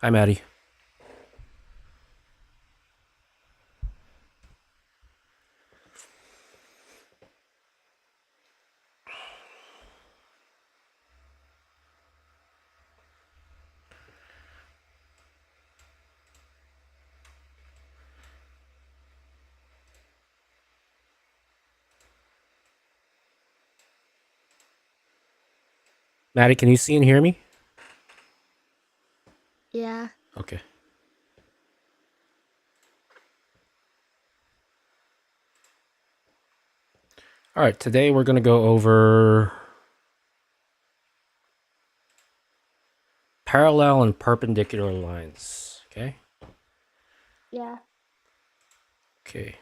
Hi, Maddie. Maddie, can you see and hear me? Yeah. Okay. All right, today we're going to go over parallel and perpendicular lines. Okay. Yeah. Okay.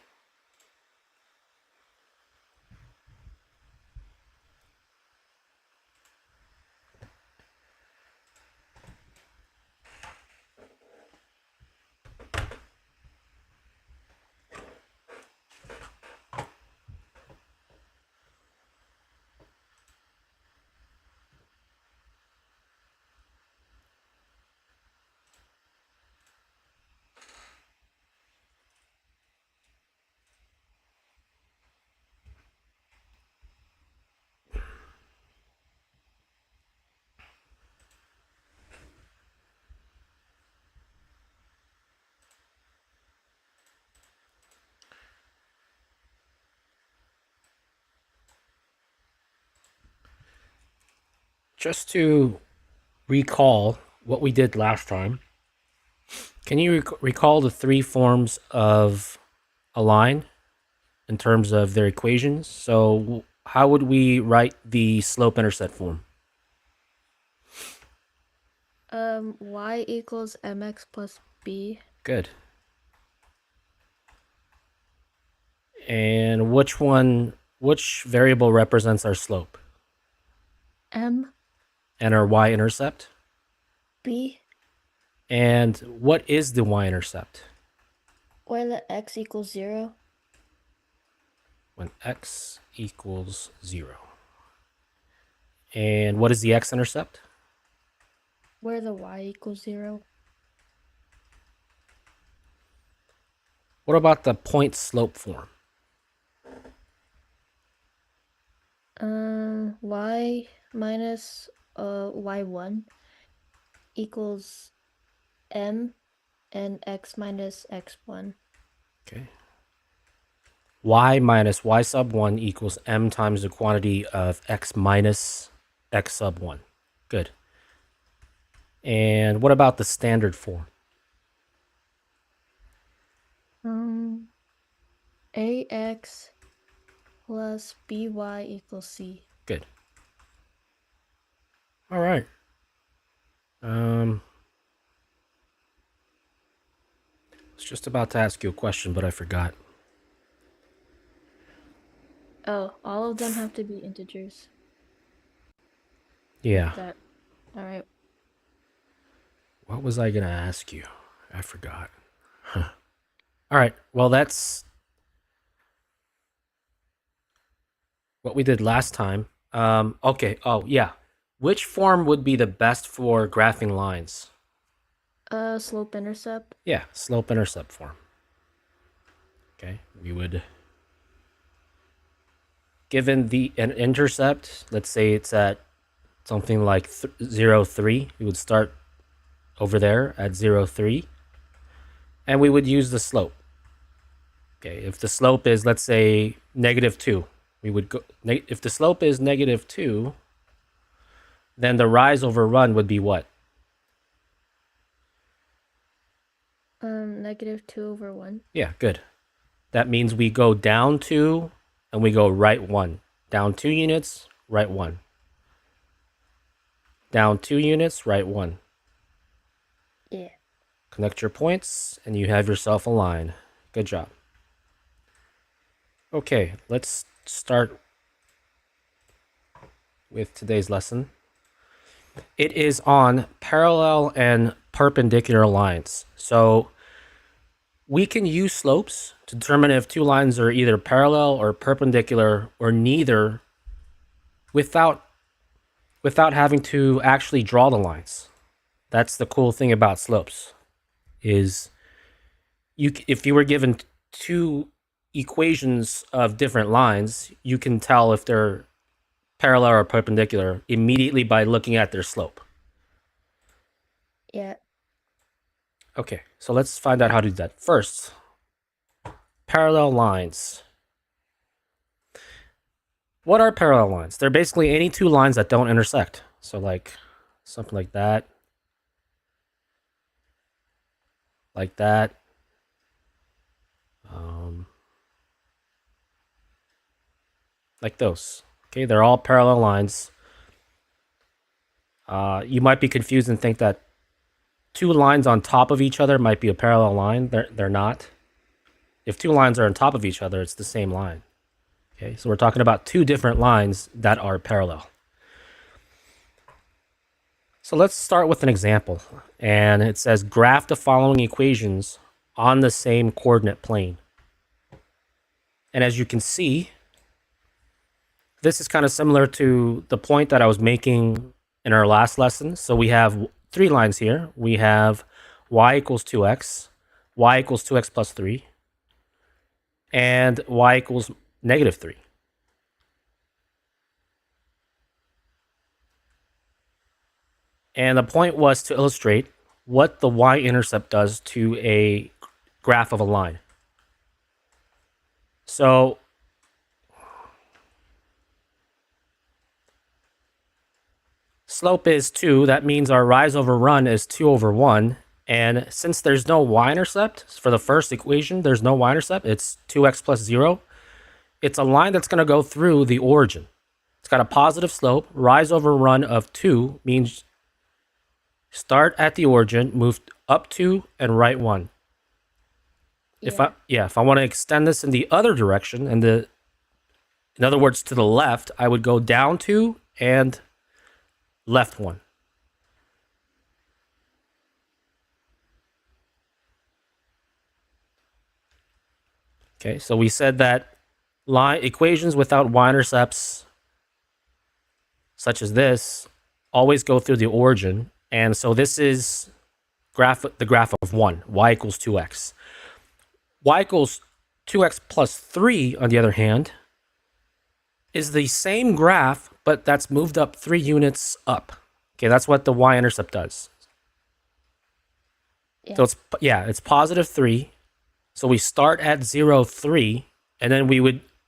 Just to recall what we did last time, can you recall the three forms of a line in terms of their equations? So, how would we write the slope-intercept form? Y equals mx plus b. Good. And which variable represents our slope M and our y-intercept? b. And what is the y-intercept? Where the x equals 0. When x equals 0. And what is the x-intercept? Where the y equals 0. What about the point slope form? Y minus y1 equals m and x minus x1. Okay. Y minus y sub 1 equals m times the quantity of x minus x sub 1. Good. And what about the standard form? Ax plus by equals c. Good. All right. I was just about to ask you a question, but I forgot. Oh, all of them have to be integers. Yeah. That. All right. What was I going to ask you? I forgot. Huh. All right. Well, that's what we did last time. Okay. Oh, yeah. Which form would be the best for graphing lines? Slope intercept. Yeah, slope intercept form. Okay. We would, given an intercept, let's say it's at something like 0, 3, we would start over there at 0, 3, and we would use the slope. Okay. If the slope is, let's say, negative 2, we would go, if the slope is negative 2, then the rise over run would be what? Negative 2 over 1. Yeah, good. That means we go down 2 and we go right 1. Down 2 units, right 1. Down 2 units, right 1. Yeah. Connect your points and you have yourself a line. Good job. Okay, let's start with today's lesson. It is on parallel and perpendicular lines. So we can use slopes to determine if two lines are either parallel or perpendicular or neither without having to actually draw the lines. That's the cool thing about slopes is if you were given two equations of different lines, you can tell if they're parallel or perpendicular immediately by looking at their slope. Yeah. Okay, so let's find out how to do that. First, parallel lines. What are parallel lines? They're basically any two lines that don't intersect. So like something like that. Like that. Like those. Okay, they're all parallel lines. You might be confused and think that two lines on top of each other might be a parallel line. They're not. If two lines are on top of each other, it's the same line. Okay, so we're talking about two different lines that are parallel. So let's start with an example. And it says graph the following equations on the same coordinate plane. And as you can see, this is kind of similar to the point that I was making in our last lesson. So we have three lines here. We have y equals 2x, y equals 2x plus 3, and y equals negative 3. And the point was to illustrate what the y-intercept does to a graph of a line. So slope is 2. That means our rise over run is 2 over 1. And since there's no y-intercept, for the first equation, there's no y-intercept. It's 2x plus 0. It's a line that's going to go through the origin. It's got a positive slope. Rise over run of 2 means start at the origin, move up 2, and right 1. Yeah. If I want to extend this in the other direction, in other words, to the left, I would go down 2 and left 1. Okay, so we said that line equations without y-intercepts, such as this, always go through the origin. And so this is the graph of 1, y equals 2x. Y equals 2x plus 3, on the other hand, is the same graph, but that's moved up 3 units up. Okay, that's what the y-intercept does. Yeah. So it's positive 3. So we start at 0, 3, and then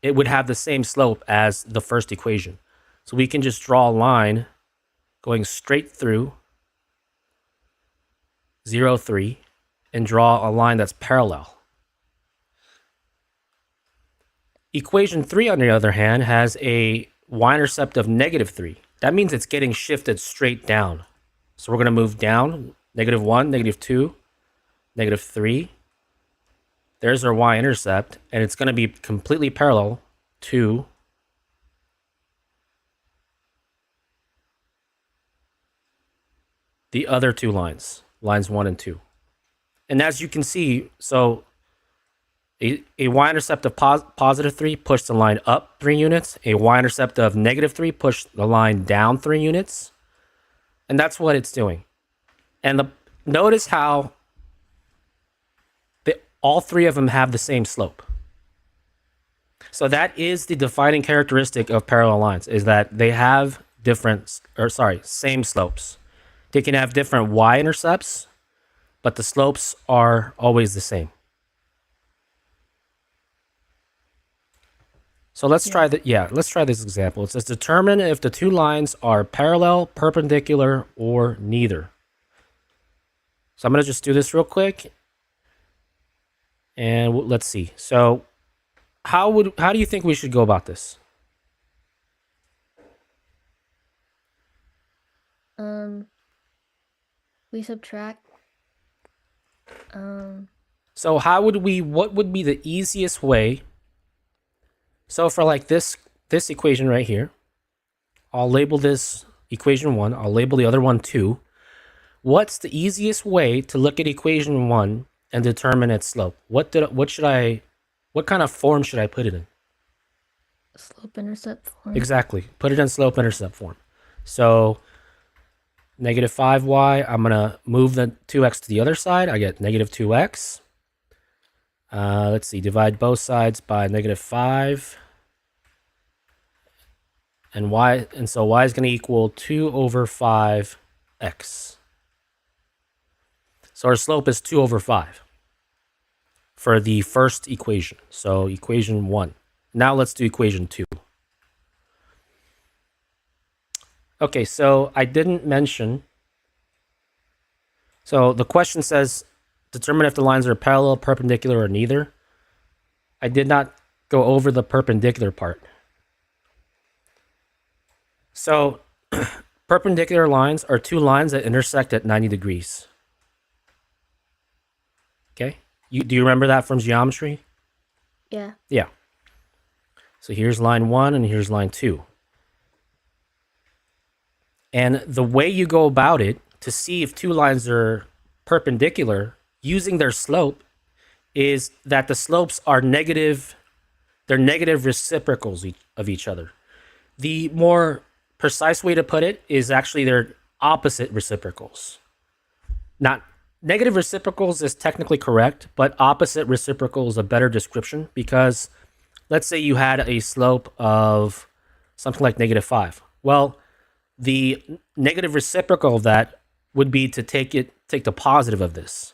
it would have the same slope as the first equation. So we can just draw a line going straight through 0, 3, and draw a line that's parallel. Equation 3, on the other hand, has a y-intercept of negative 3. That means it's getting shifted straight down. So we're going to move down, negative 1, negative 2, negative 3. There's our y-intercept, and it's going to be completely parallel to the other two lines, lines 1 and 2. And as you can see, so a y-intercept of positive 3 pushed the line up 3 units. A y-intercept of negative 3 pushed the line down 3 units. And that's what it's doing. And notice how all three of them have the same slope. So that is the defining characteristic of parallel lines, is that they have same slopes. They can have different y-intercepts, but the slopes are always the same. So let's try this example. It says determine if the two lines are parallel, perpendicular, or neither. So I'm going to just do this real quick. And let's see. So how do you think we should go about this? We subtract. So what would be the easiest way? So for like this equation right here, I'll label this equation 1. I'll label the other one 2. What's the easiest way to look at equation 1 and determine its slope? What kind of form should I put it in? Slope intercept form. Exactly. Put it in slope intercept form. So negative 5y. I'm going to move the 2x to the other side. I get negative 2x. Let's see, divide both sides by negative 5. And so y is going to equal 2 over 5x. So our slope is 2 over 5 for the first equation. So equation 1. Now let's do equation 2. Okay, so I didn't mention. So the question says, determine if the lines are parallel, perpendicular, or neither. I did not go over the perpendicular part. So perpendicular lines are two lines that intersect at 90 degrees. Okay? Do you remember that from geometry? Yeah. Yeah. So here's line 1 and here's line 2. And the way you go about it to see if two lines are perpendicular using their slope is that the slopes are negative. They're negative reciprocals of each other. The more precise way to put it is actually they're opposite reciprocals. Not negative reciprocals is technically correct, but opposite reciprocal is a better description because let's say you had a slope of something like negative 5. Well, the negative reciprocal of that would be to take the positive of this.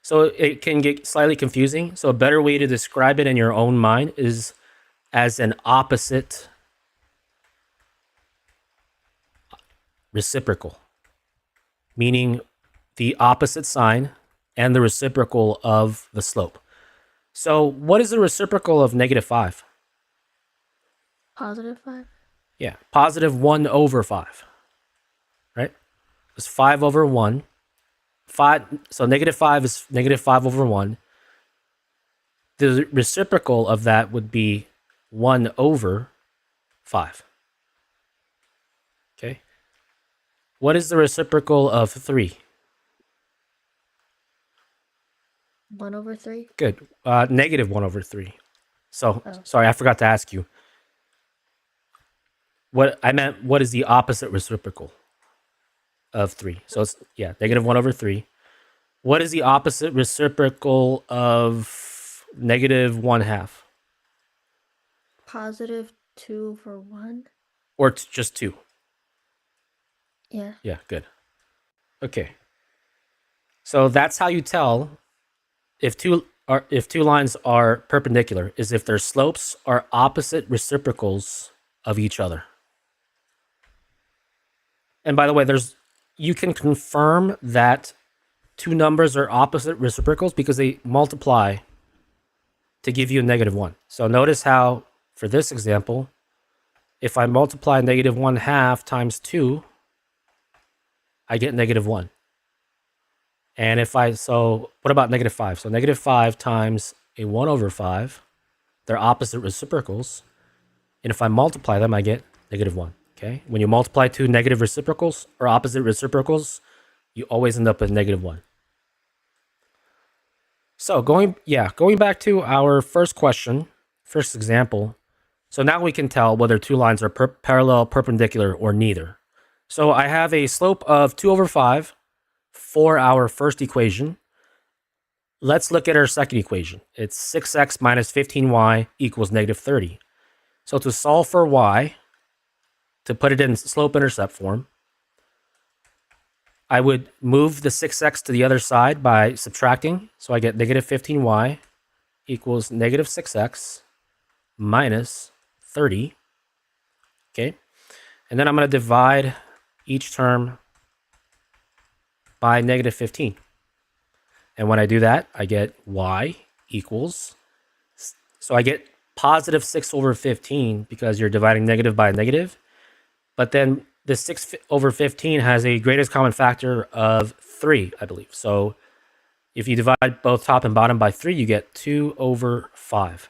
So it can get slightly confusing. So a better way to describe it in your own mind is as an opposite reciprocal, meaning the opposite sign and the reciprocal of the slope. So what is the reciprocal of negative 5? Positive 5? Yeah, positive 1 over 5, right? It's 5 over 1. 5, so negative 5 is negative 5 over 1. The reciprocal of that would be 1 over 5. Okay. What is the reciprocal of 3? 1 over 3? Good. Negative 1 over 3. So, Oh. sorry, I forgot to ask you. What is the opposite reciprocal of 3? So it's, yeah, negative 1 over 3. What is the opposite reciprocal of negative 1/2? Positive 2 over 1? Or just 2? Yeah. Yeah, good. Okay. So that's how you tell if two lines are perpendicular, is if their slopes are opposite reciprocals of each other. And by the way, you can confirm that two numbers are opposite reciprocals because they multiply to give you a negative 1. So notice how, for this example, if I multiply negative 1/2 times 2, I get negative 1. And what about negative 5? So negative 5 times a 1 over 5, they're opposite reciprocals. And if I multiply them, I get negative 1. Okay? When you multiply two negative reciprocals or opposite reciprocals, you always end up with negative 1. So going back to our first question, first example. So now we can tell whether two lines are parallel, perpendicular, or neither. So I have a slope of 2 over 5 for our first equation. Let's look at our second equation. It's 6x minus 15y equals negative 30. So to solve for y, to put it in slope-intercept form, I would move the 6x to the other side by subtracting. So I get negative 15y equals negative 6x minus 30. Okay. And then I'm going to divide each term by negative 15. And when I do that, I get y equals, so I get positive 6 over 15 because you're dividing negative by negative. But then the 6 over 15 has a greatest common factor of 3, I believe. So if you divide both top and bottom by 3, you get 2 over 5.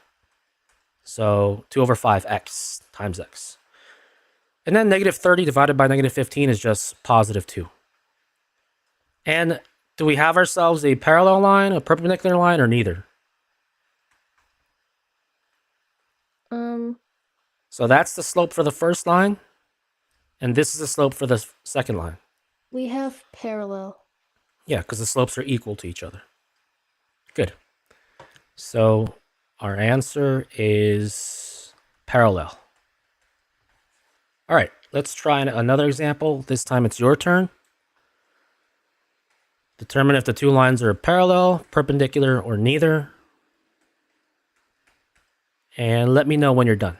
So 2 over 5x times x. And then negative 30 divided by negative 15 is just positive 2. And do we have ourselves a parallel line, a perpendicular line, or neither? So that's the slope for the first line. And this is the slope for the second line. We have parallel. Yeah, because the slopes are equal to each other. Good. So our answer is parallel. All right, let's try another example. This time it's your turn. Determine if the two lines are parallel, perpendicular, or neither. And let me know when you're done.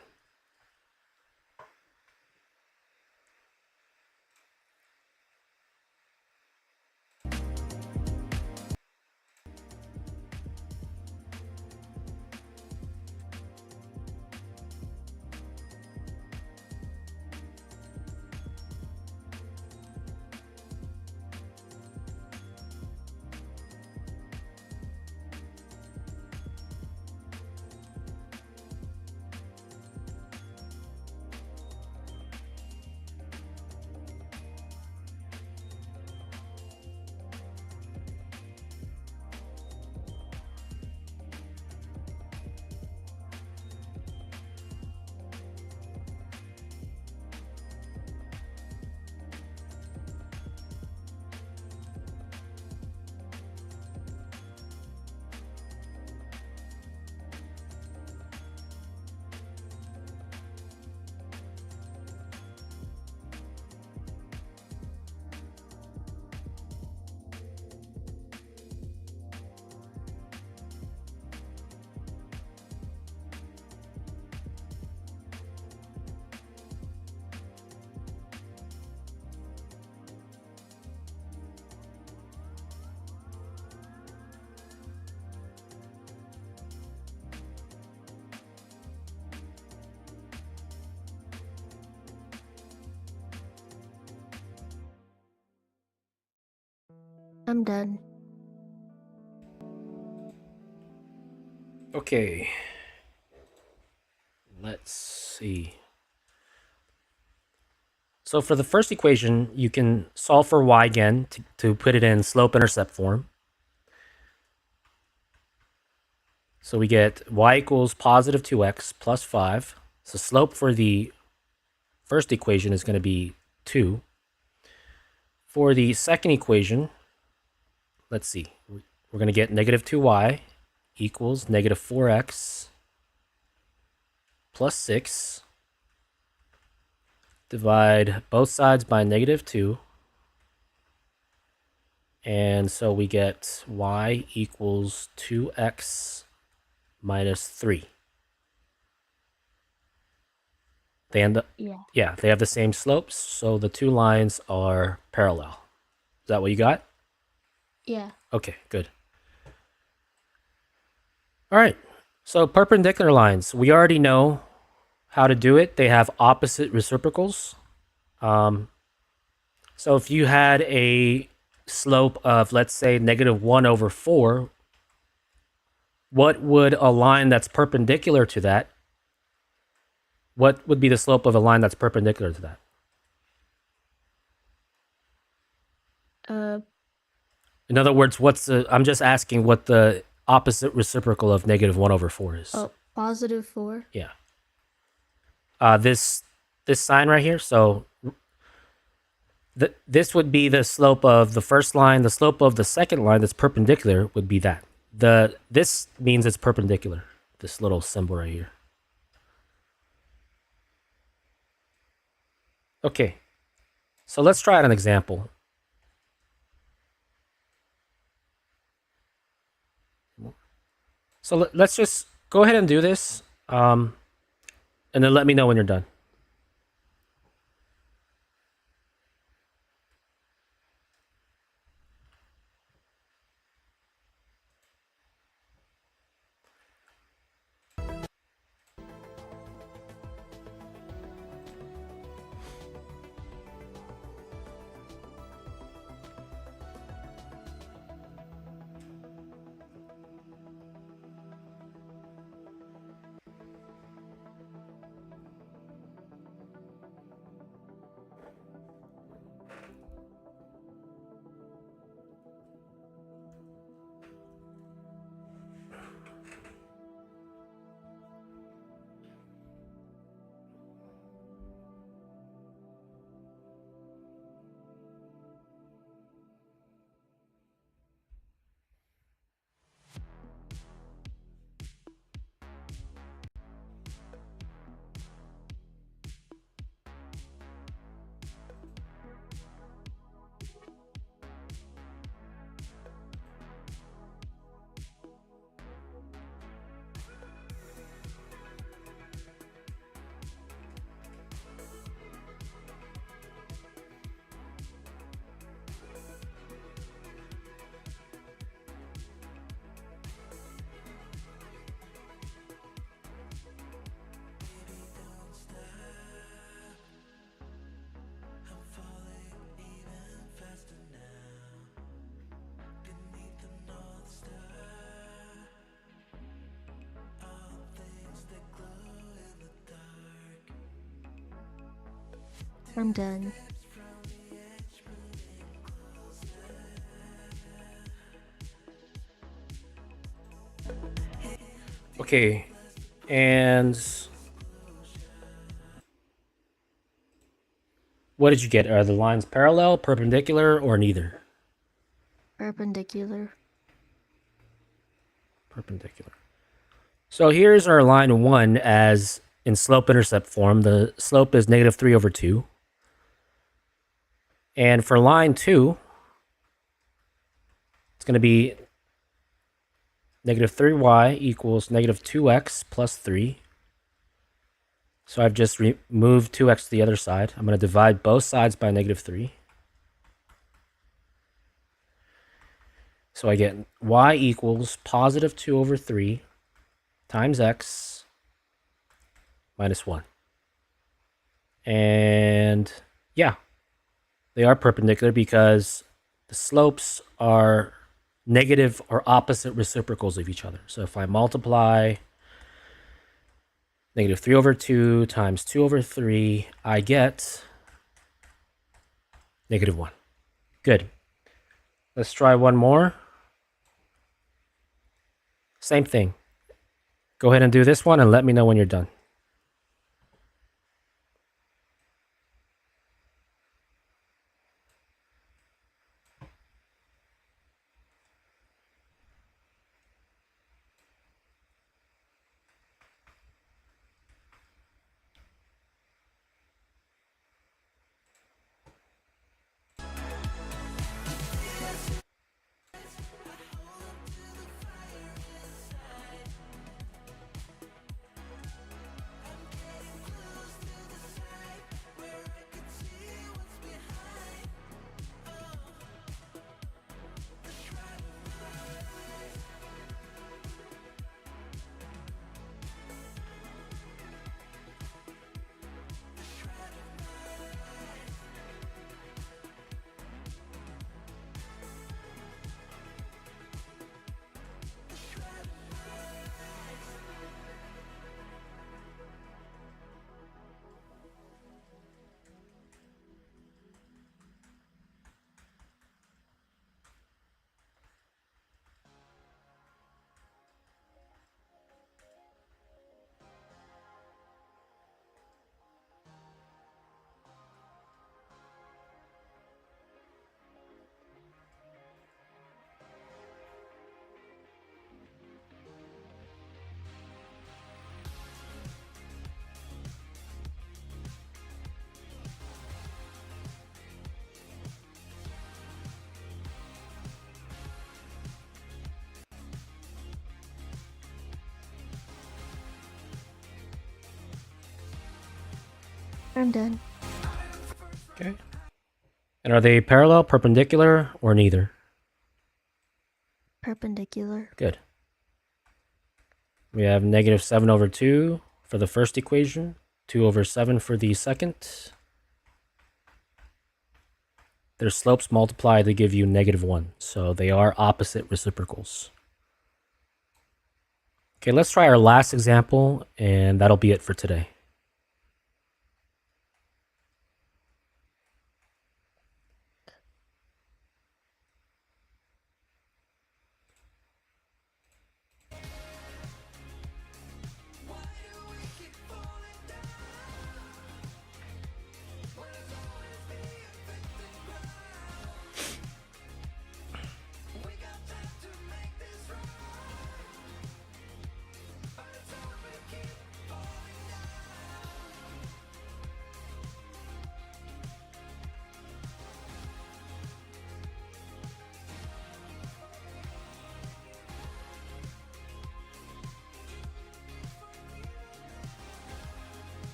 I'm done. Okay. Let's see. So for the first equation, you can solve for y again to put it in slope-intercept form. So we get y equals positive 2x plus 5. So slope for the first equation is going to be 2. For the second equation, let's see. We're going to get negative 2y equals negative 4x plus 6. Divide both sides by negative 2. And so we get y equals 2x minus 3. They end up, Yeah. they have the same slopes, so the two lines are parallel. Is that what you got? Yeah. Okay, good. All right, so perpendicular lines, we already know how to do it. They have opposite reciprocals. So if you had a slope of, let's say, negative 1 over 4, what would a line that's perpendicular to that, what would be the slope of a line that's perpendicular to that? In other words, I'm just asking what the opposite reciprocal of negative 1 over 4 is. Oh, positive 4. Yeah. This sign right here, so this would be the slope of the first line. The slope of the second line that's perpendicular would be that. This means it's perpendicular, this little symbol right here. Okay, so let's try out an example. So let's just go ahead and do this, and then let me know when you're done. I'm done. Okay, and what did you get? Are the lines parallel, perpendicular, or neither? Perpendicular. Perpendicular. So here's our line 1 as in slope-intercept form. The slope is negative 3 over 2. And for line 2, it's going to be negative 3y equals negative 2x plus 3. So I've just moved 2x to the other side. I'm going to divide both sides by negative 3. So I get y equals positive 2 over 3 times x minus 1. And yeah, they are perpendicular because the slopes are negative or opposite reciprocals of each other. So if I multiply negative 3 over 2 times 2 over 3, I get negative 1. Good. Let's try one more. Same thing. Go ahead and do this one and let me know when you're done. I'm done. Okay. And are they parallel, perpendicular, or neither? Perpendicular. Good. We have negative 7 over 2 for the first equation, 2 over 7 for the second. Their slopes multiply to give you negative 1, so they are opposite reciprocals. Okay, let's try our last example, and that'll be it for today.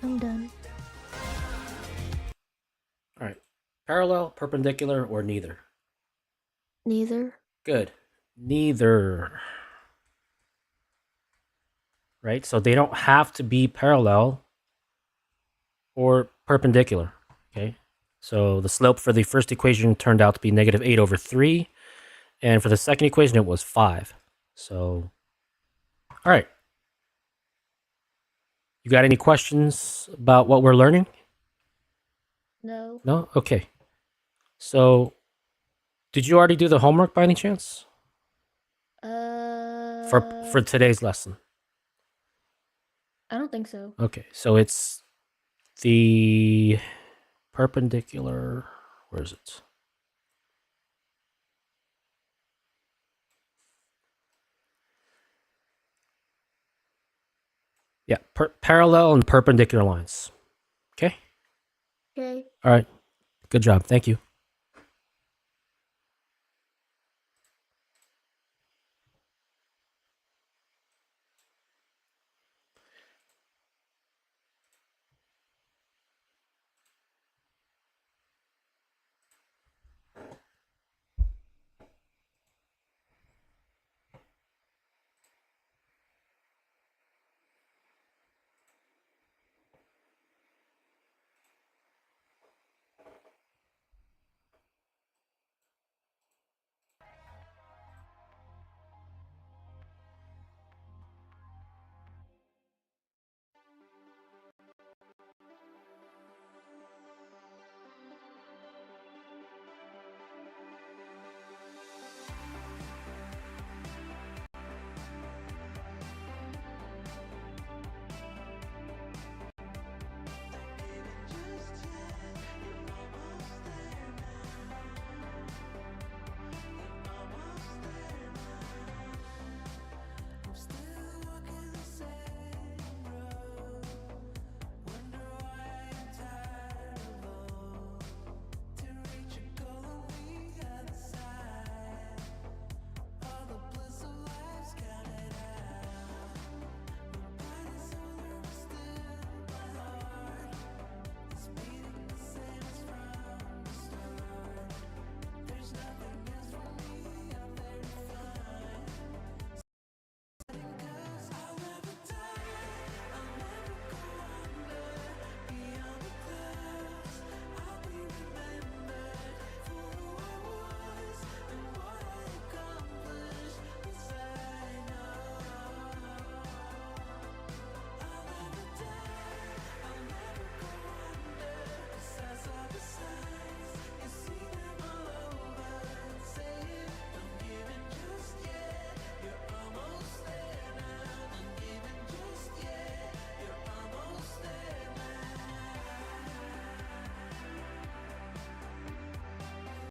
I'm done. All right. Parallel, perpendicular, or neither? Neither. Good. Neither. Right? So they don't have to be parallel or perpendicular. Okay. So the slope for the first equation turned out to be negative 8 over 3. And for the second equation, it was 5. So, all right. You got any questions about what we're learning? No. No? Okay. So, did you already do the homework by any chance? For today's lesson? I don't think so. Okay. So it's the perpendicular. Where is it? Yeah, parallel and perpendicular lines. Okay. Okay. All right. Good job. Thank you.